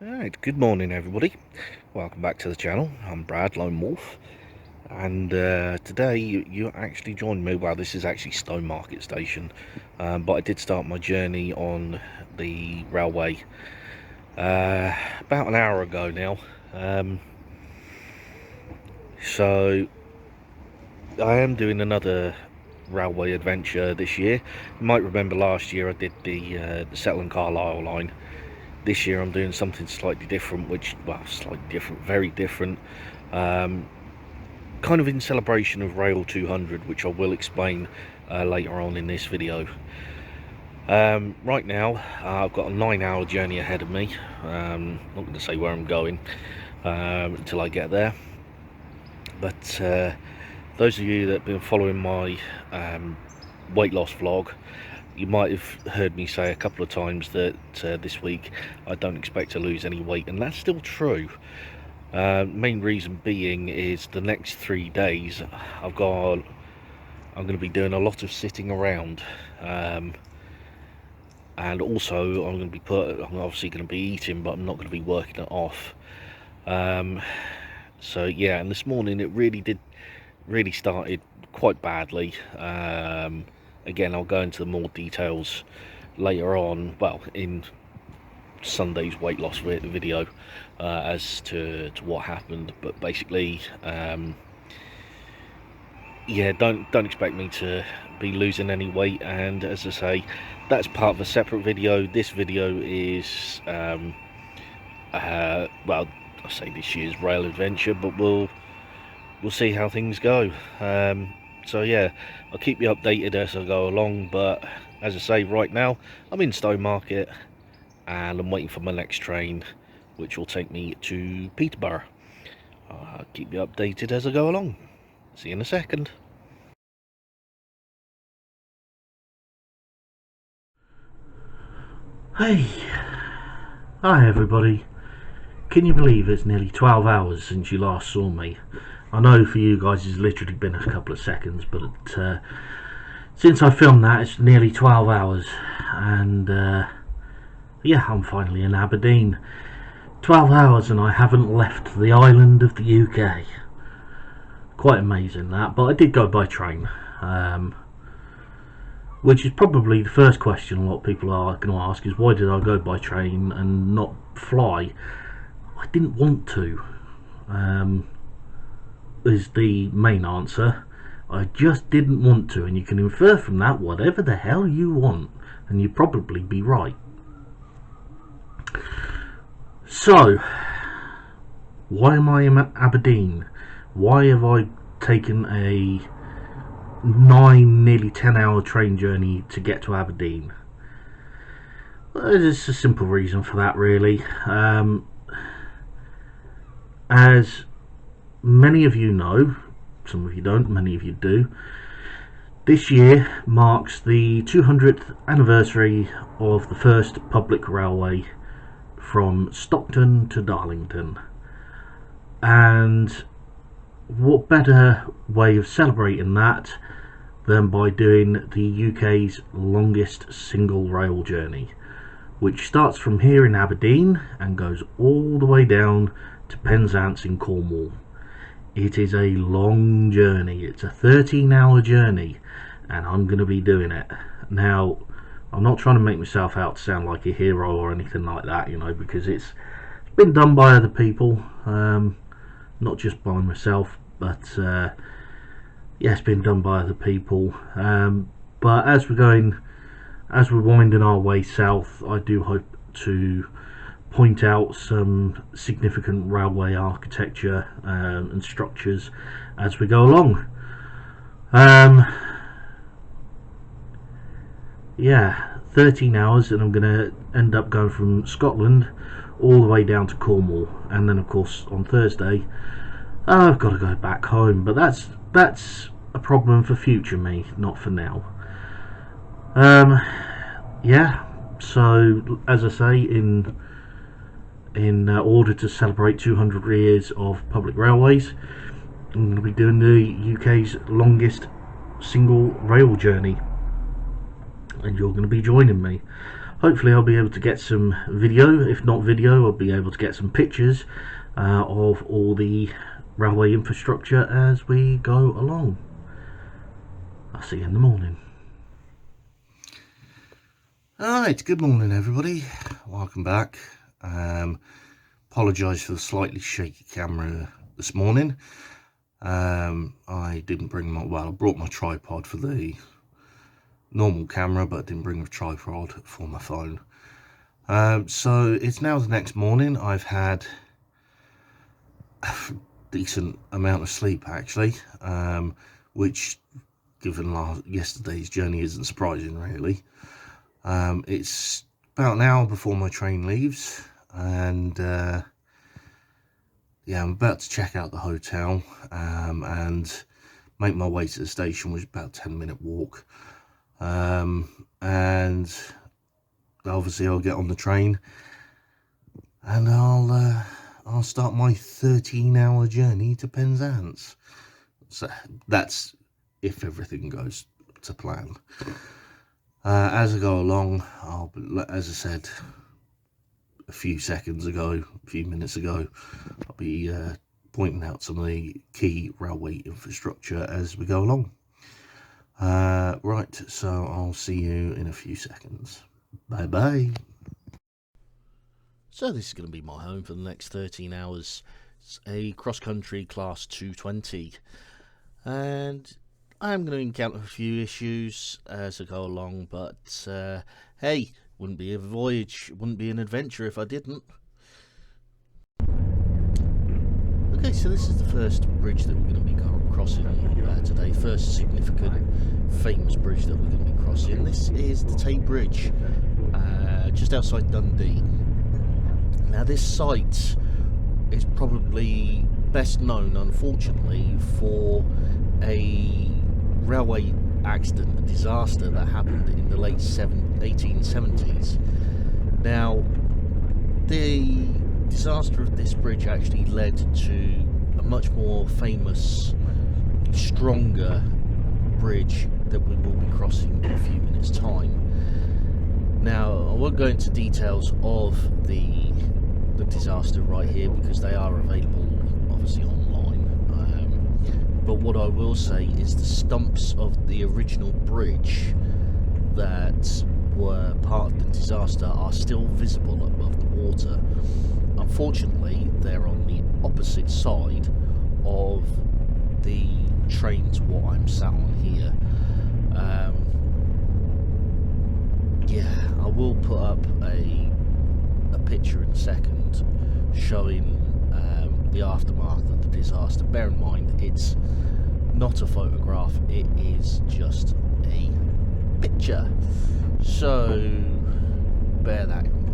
Alright, good morning everybody. Welcome back to the channel. I'm Brad, Lone Wolf. And today you actually joined me. Well, this is actually Stone Market Station. But I did start my journey on the railway about an hour ago now. So I am doing another railway adventure this year. You might remember last year I did the Settle and Carlisle line. This year I'm doing something slightly different, very different, kind of in celebration of Rail 200, which I will explain later on in this video. Right now I've got a 9-hour journey ahead of me. Not going to say where I'm going until I get there, but those of you that have been following my weight loss vlog, you might have heard me say a couple of times that this week I don't expect to lose any weight, and that's still true. Main reason being is the next 3 days I'm going to be doing a lot of sitting around, and also I'm obviously going to be eating, but I'm not going to be working it off. So yeah, and this morning it really started quite badly. Again, I'll go into more details later on, well, in Sunday's weight loss video, as to what happened. But basically, yeah, don't expect me to be losing any weight. And as I say, that's part of a separate video. This video is well, I say this year's rail adventure, but we'll see how things go. So yeah, I'll keep you updated as I go along, but as I say, right now I'm in Stone Market and I'm waiting for my next train, which will take me to Peterborough. I'll keep you updated as I go along. See you in a second. Hey, hi everybody. Can you believe it's nearly 12 hours since you last saw me? I know for you guys it's literally been a couple of seconds, but since I filmed that it's nearly 12 hours, and yeah, I'm finally in Aberdeen. 12 hours and I haven't left the island of the UK. Quite amazing that, but I did go by train, which is probably the first question a lot of people are going to ask, is why did I go by train and not fly? I didn't want to, is the main answer. I just didn't want to, and you can infer from that whatever the hell you want, and you'd probably be right. So, why am I in Aberdeen? Why have I taken a 9, nearly 10-hour train journey to get to Aberdeen? Well, there's a simple reason for that, really. As many of you know, some of you don't, many of you do, this year marks the 200th anniversary of the first public railway from Stockton to Darlington. And what better way of celebrating that than by doing the UK's longest single rail journey, which starts from here in Aberdeen and goes all the way down to Penzance in Cornwall. It is a long journey. It's a 13-hour journey, and I'm going to be doing it. Now, I'm not trying to make myself out to sound like a hero or anything like that, you know, because it's been done by other people, not just by myself, but yeah, it's been done by other people. But as we're winding our way south, I do hope to point out some significant railway architecture and structures as we go along. Yeah, 13 hours, and I'm going to end up going from Scotland all the way down to Cornwall, and then of course on Thursday I've got to go back home, but that's a problem for future me, not for now. Yeah, so as I say, in order to celebrate 200 years of public railways, I'm going to be doing the UK's longest single rail journey, and you're going to be joining me. Hopefully I'll be able to get some video. If not video, I'll be able to get some pictures of all the railway infrastructure as we go along. I'll see you in the morning. Alright, good morning everybody, welcome back. Apologise for the slightly shaky camera this morning. I didn't bring my, well, I brought my tripod for the normal camera, but I didn't bring a tripod for my phone. So it's now the next morning. I've had a decent amount of sleep actually, which given yesterday's journey isn't surprising really. It's about an hour before my train leaves, and yeah, I'm about to check out the hotel and make my way to the station, which is about a 10-minute walk. And obviously I'll get on the train and I'll start my 13-hour journey to Penzance. So that's if everything goes to plan. As I go along, as I said a few minutes ago, I'll be pointing out some of the key railway infrastructure as we go along. Right, so I'll see you in a few seconds. Bye bye. So this is going to be my home for the next 13 hours. It's a cross-country class 220, and I'm going to encounter a few issues as I go along, but hey, wouldn't be a voyage, wouldn't be an adventure if I didn't. Okay, so this is the first bridge that we're going to be crossing today, first significant, famous bridge that we're going to be crossing. This is the Tay Bridge, just outside Dundee. Now this site is probably best known, unfortunately, for a railway accident, a disaster that happened in the late 1870s. Now, the disaster of this bridge actually led to a much more famous, stronger bridge that we will be crossing in a few minutes' time. Now, I won't go into details of the disaster right here because they are available, obviously, online. But what I will say is the stumps of the original bridge that were part of the disaster are still visible above the water. Unfortunately, they're on the opposite side of the train to what I'm sat on here. Yeah, I will put up a picture in a second showing the aftermath of the disaster. Bear in mind, it's not a photograph, it is just a picture, so bear that in mind.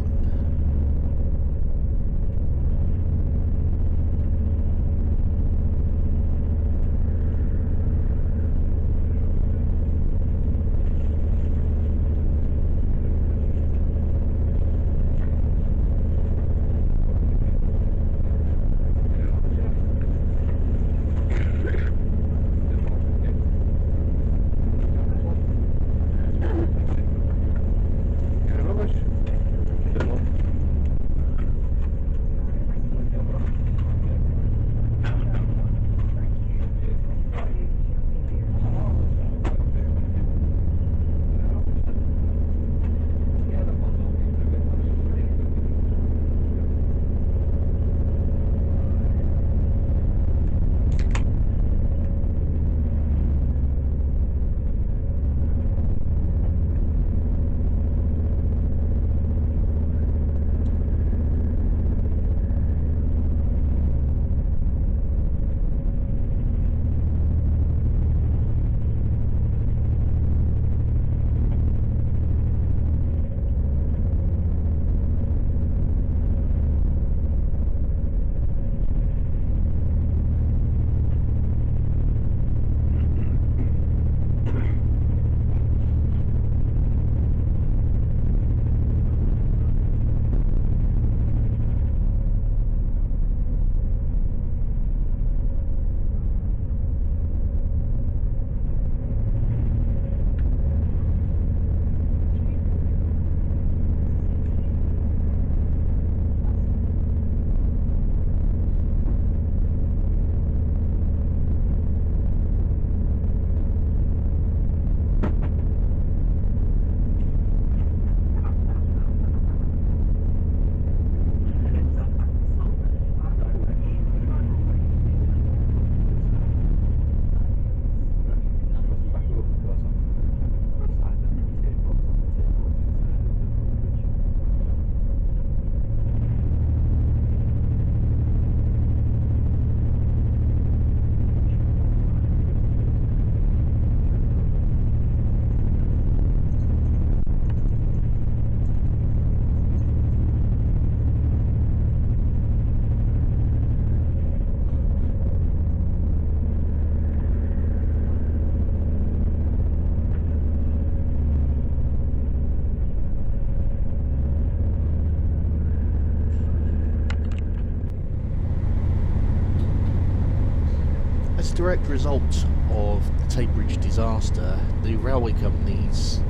direct result of the Tay Bridge disaster, the railway companies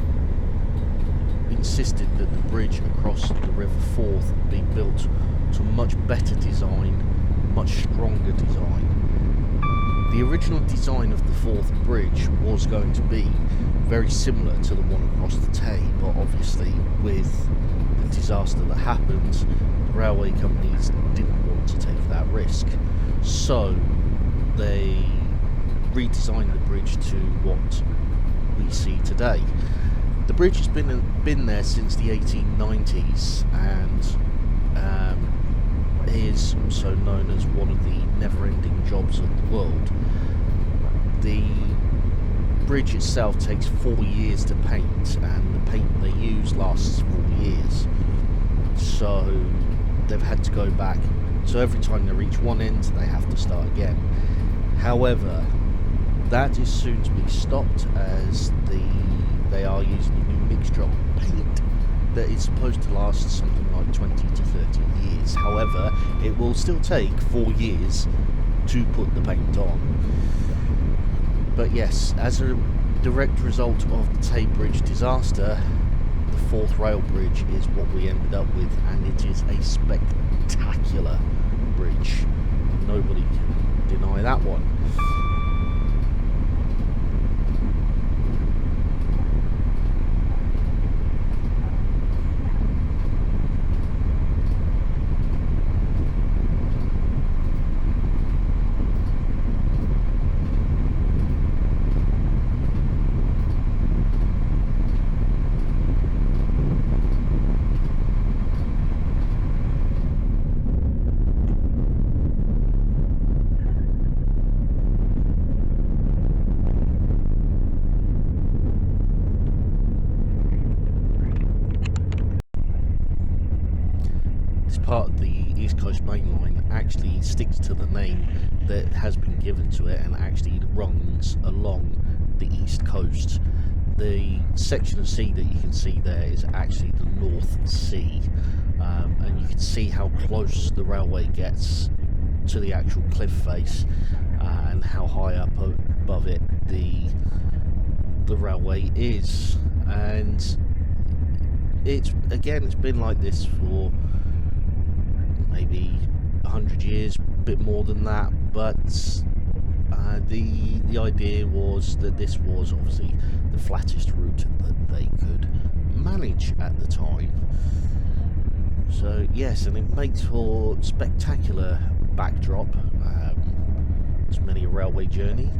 insisted that the bridge across the River Forth be built to a much better design, much stronger design. The original design of the Forth Bridge was going to be very similar to the one across the Tay, but obviously with the disaster that happened, the railway companies didn't want to take that risk. So they redesigned the bridge to what we see today. The bridge has been there since the 1890s and is also known as one of the never-ending jobs of the world. The bridge itself takes 4 years to paint, and the paint they use lasts 4 years. So they've had to go back. So every time they reach one end, they have to start again. However, that is soon to be stopped as they are using a new mixture of paint that is supposed to last something like 20 to 30 years. However, it will still take 4 years to put the paint on. But yes, as a direct result of the Tay Bridge disaster, the Forth Rail Bridge is what we ended up with, and it is a spectacular bridge. Nobody can deny that one. Part of the East Coast Main Line actually sticks to the name that has been given to it and actually runs along the East Coast. The section of sea that you can see there is actually the North Sea, and you can see how close the railway gets to the actual cliff face, and how high up above it the railway is. And it's been like this for maybe 100 years, a bit more than that, but the idea was that this was obviously the flattest route that they could manage at the time. So yes, and it makes for spectacular backdrop. It's many a railway journey.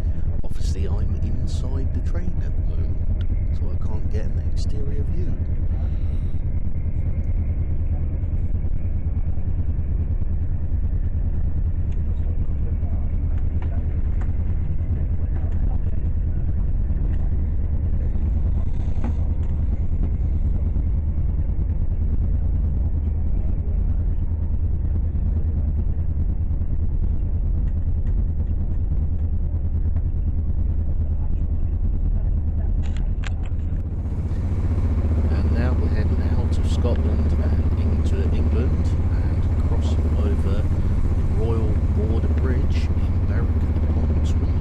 Obviously I'm inside the train at the moment, so I can't get an exterior view. Scotland and into England and crossing over the Royal Border Bridge in Berwick-upon-Tweed.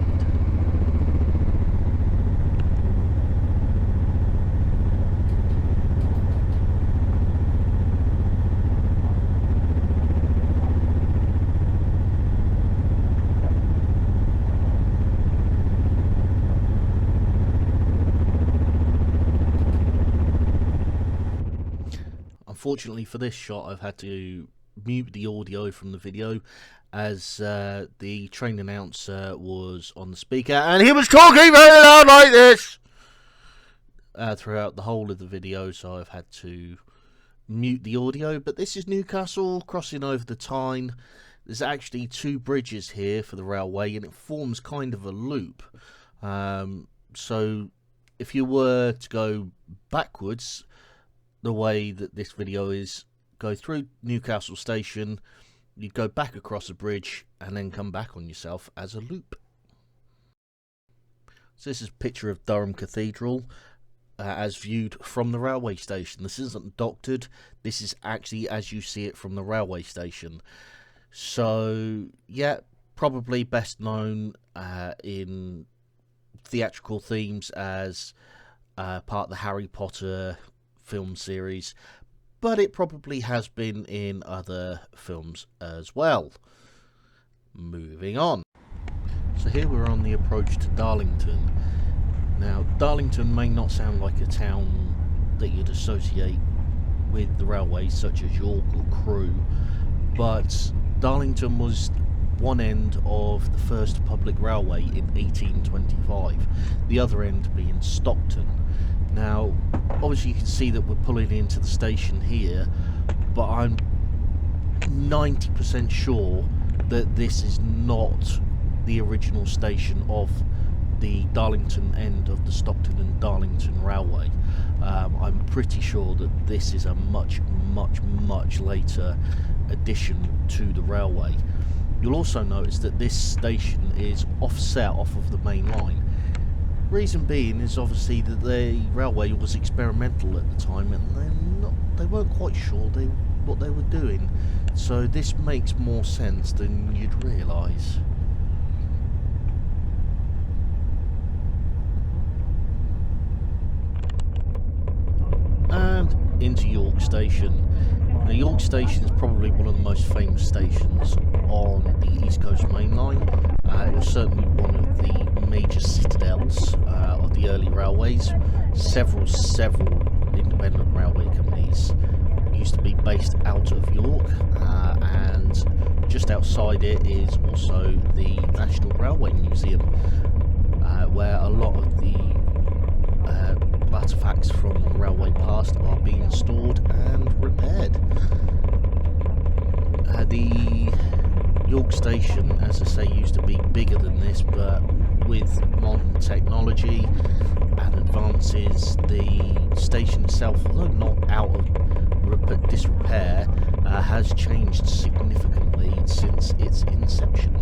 Unfortunately for this shot, I've had to mute the audio from the video as the train announcer was on the speaker and he was talking very loud like this throughout the whole of the video, so I've had to mute the audio. But this is Newcastle crossing over the Tyne. There's actually 2 bridges here for the railway and it forms kind of a loop. So if you were to go backwards, the way that this video is, go through Newcastle station, you go back across a bridge and then come back on yourself as a loop. So this is a picture of Durham Cathedral as viewed from the railway station. This isn't doctored, this is actually as you see it from the railway station. So yeah, probably best known in theatrical themes as part of the Harry Potter film series, but it probably has been in other films as well. Moving on. So here we're on the approach to Darlington. Now, Darlington may not sound like a town that you'd associate with the railways such as York or Crewe, but Darlington was one end of the first public railway in 1825, the other end being Stockton. Now, obviously you can see that we're pulling into the station here, but I'm 90% sure that this is not the original station of the Darlington end of the Stockton and Darlington Railway. I'm pretty sure that this is a much later addition to the railway. You'll also notice that this station is offset off of the main line. Reason being is obviously that the railway was experimental at the time, and they weren't quite sure what they were doing. So this makes more sense than you'd realise. And into York Station. Now, York Station is probably one of the most famous stations on the East Coast Main Line. It was certainly one of the major citadels of the early railways. Several independent railway companies used to be based out of York, and just outside it is also the National Railway Museum, where a lot of the artefacts from the railway past are being stored and repaired. The York Station, as I say, used to be bigger than this, but with modern technology and advances, the station itself, although not out of disrepair, has changed significantly since its inception.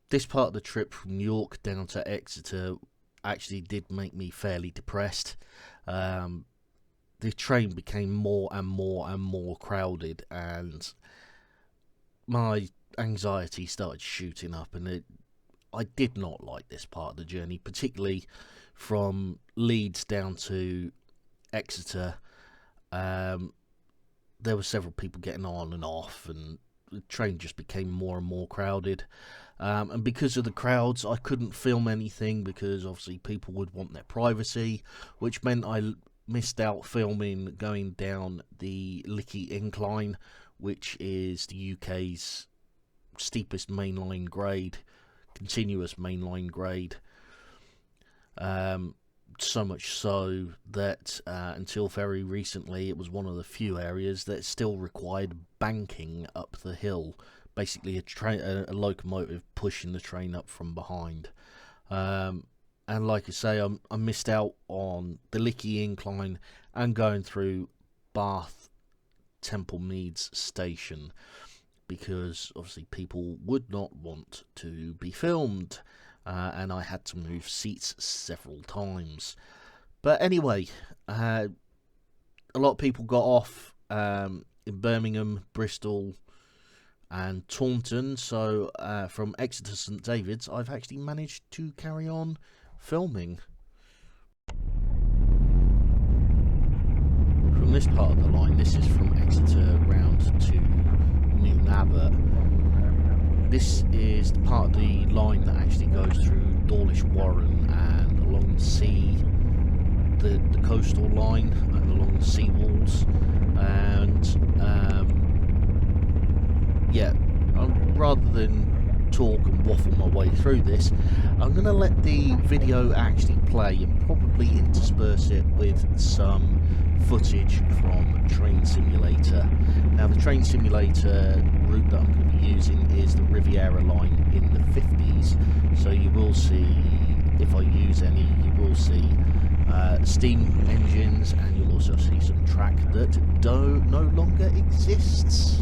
This part of the trip from York down to Exeter actually did make me fairly depressed. The train became more and more crowded, and my anxiety started shooting up, and I did not like this part of the journey, particularly from Leeds down to Exeter. There were several people getting on and off, and the train just became more and more crowded. And because of the crowds, I couldn't film anything because obviously people would want their privacy, which meant I missed out filming going down the Lickey Incline, which is the UK's steepest mainline grade, continuous mainline grade. So much so that until very recently it was one of the few areas that still required banking up the hill. Basically a locomotive pushing the train up from behind. And like I say, I missed out on the Lickey Incline and going through Bath Temple Meads station, because obviously people would not want to be filmed, and I had to move seats several times. But anyway, a lot of people got off in Birmingham, Bristol and Taunton, so from Exeter St David's I've actually managed to carry on filming. From this part of the line, this is from Exeter round to Newton Abbot. This is the part of the line that actually goes through Dawlish Warren and along the sea, the coastal line, and along the sea walls. And yeah, rather than talk and waffle my way through this, I'm going to let the video actually play and probably intersperse it with some footage from Train Simulator. Now, the Train Simulator route that I'm going to be using is the Riviera line in the 50s, so you will see, if I use any, you will see steam engines, and you'll also see some track that no longer exists.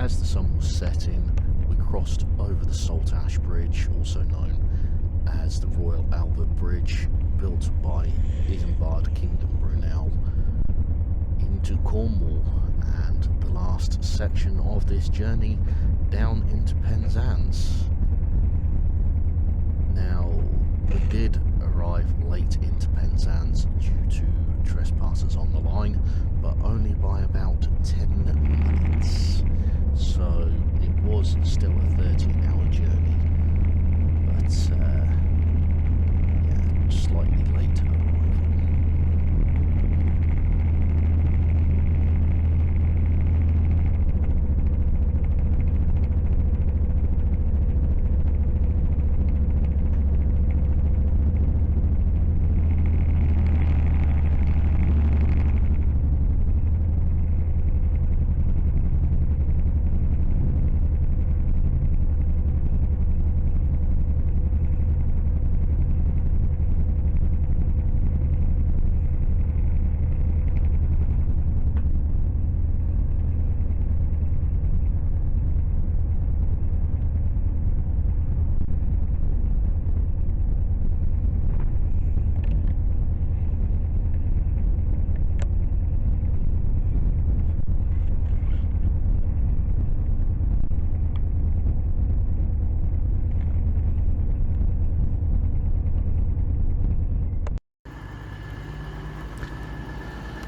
as the sun was setting, we crossed over the Salt Ash Bridge, also known as the Royal Albert Bridge, built by Isambard Kingdom Brunel, into Cornwall, and the last section of this journey down into Penzance. Now, we did arrive late into Penzance due to trespassers on the line, but only by about 10 minutes. So it was still a 13-hour journey, but yeah, slightly late arrival.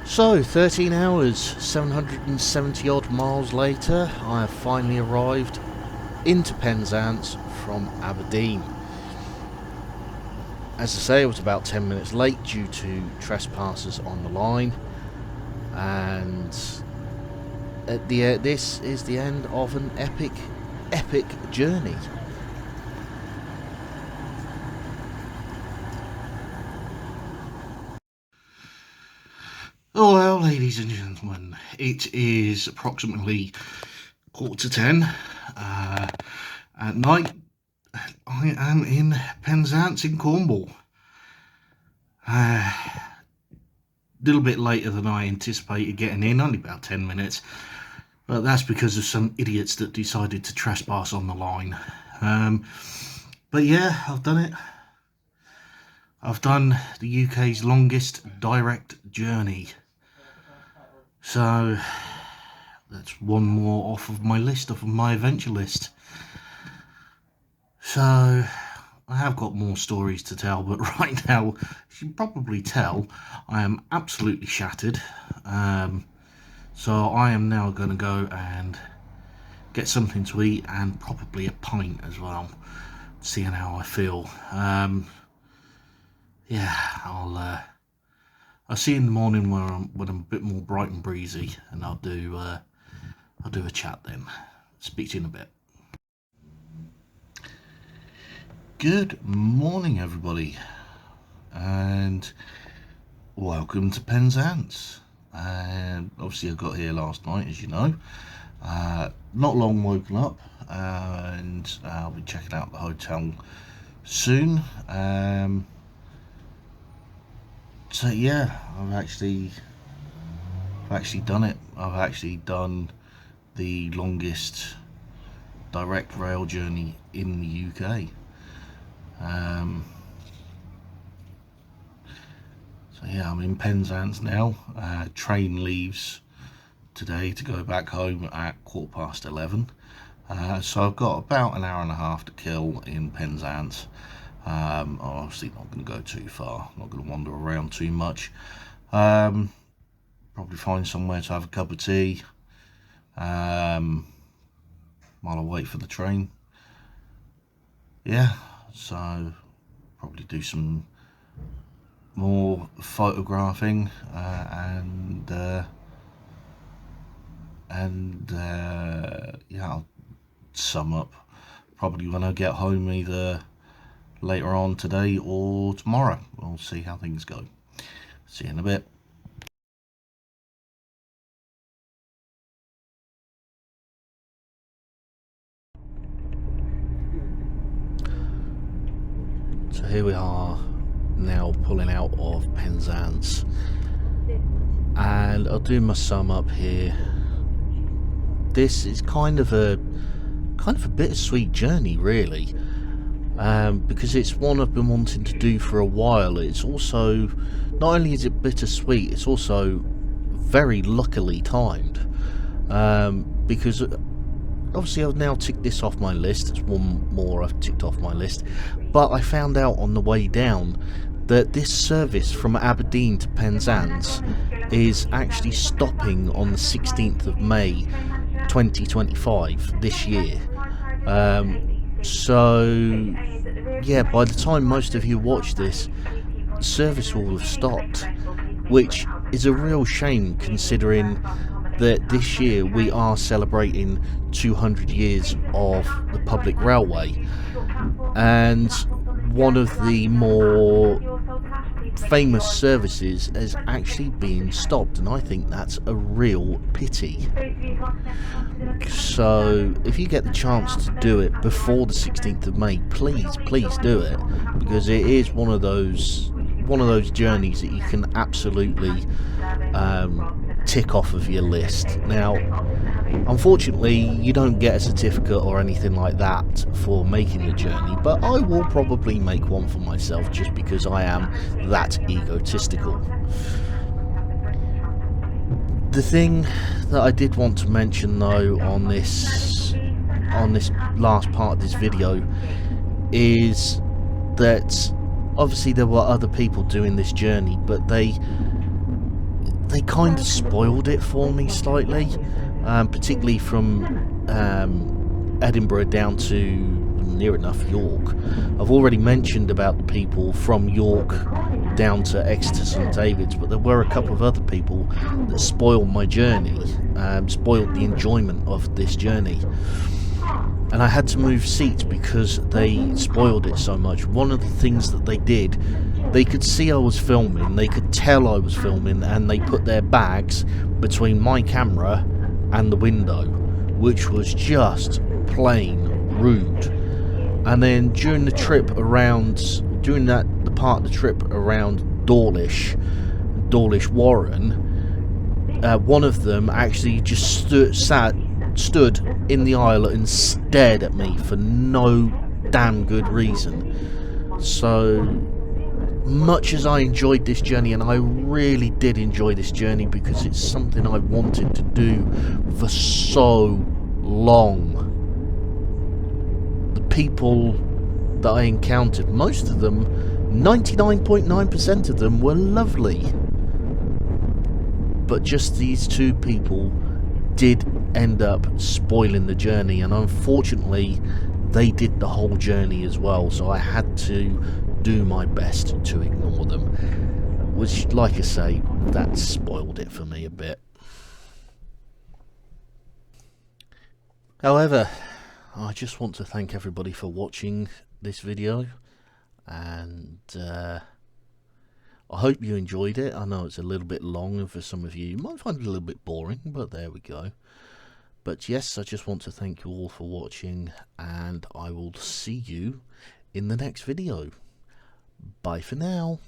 So, 13 hours, 770 odd miles later, I have finally arrived into Penzance from Aberdeen. As I say, I was about 10 minutes late due to trespassers on the line, and this is the end of an epic journey. Hello, ladies and gentlemen. It is approximately 9:45 at night. I am in Penzance in Cornwall. A little bit later than I anticipated getting in, only about 10 minutes. But that's because of some idiots that decided to trespass on the line. But yeah, I've done it. I've done the UK's longest direct journey. So that's one more off of my list, off of my adventure list. So I have got more stories to tell, but right now, as you can probably tell, I am absolutely shattered. So I am now going to go and get something to eat and probably a pint as well, seeing how I feel. Yeah, I'll see you in the morning when I'm a bit more bright and breezy, and I'll do a chat then. Speak to you in a bit. Good morning, everybody, and welcome to Penzance. And obviously, I got here last night, as you know. Not long woken up, and I'll be checking out the hotel soon. So yeah, I've actually done it. I've actually done the longest direct rail journey in the UK. So yeah, I'm in Penzance now. Train leaves today to go back home at 11:15. So I've got about an hour and a half to kill in Penzance. I'm obviously not going to go too far, not going to wander around too much. Probably find somewhere to have a cup of tea while I wait for the train. Yeah, so probably do some more photographing and yeah, I'll sum up probably when I get home, either later on today or tomorrow. We'll see how things go. See you in a bit. So here we are now pulling out of Penzance, and I'll do my sum up here. this is kind of a bittersweet journey, really, because it's one I've been wanting to do for a while. It's also, not only is it bittersweet, it's also very luckily timed, because obviously I've now ticked this off my list. It's one more I've ticked off my list, but I found out on the way down that this service from Aberdeen to Penzance is actually stopping on the 16th of May 2025 this year. So yeah, by the time most of you watch this, the service will have stopped, which is a real shame considering that this year we are celebrating 200 years of the public railway, and one of the more famous services has actually been stopped, and I think that's a real pity. So if you get the chance to do it before the 16th of May, please do it, because it is one of those journeys that you can absolutely tick off of your list. Now, unfortunately, you don't get a certificate or anything like that for making the journey, but I will probably make one for myself just because I am that egotistical. The thing that I did want to mention, though, on this last part of this video is that obviously there were other people doing this journey, but they kind of spoiled it for me slightly, particularly from Edinburgh down to near enough York. I've already mentioned about the people from York down to Exeter St David's, but there were a couple of other people that spoiled my journey, spoiled the enjoyment of this journey, and I had to move seats because they spoiled it so much. One of the things that they did, they could see I was filming, they could tell I was filming, and they put their bags between my camera and the window, which was just plain rude. And then during the trip around, the part of the trip around Dawlish Warren, one of them actually just stood in the aisle and stared at me for no damn good reason. So much as I enjoyed this journey, and I really did enjoy this journey because it's something I wanted to do for so long, the people that I encountered, most of them, 99.9% of them, were lovely, but just these two people did end up spoiling the journey, and unfortunately they did the whole journey as well, so I had to do my best to ignore them, which, like I say, that spoiled it for me a bit. However, I just want to thank everybody for watching this video, and I hope you enjoyed it. I know it's a little bit long, and for some of you might find it a little bit boring, but there we go. But yes, I just want to thank you all for watching, and I will see you in the next video. Bye for now.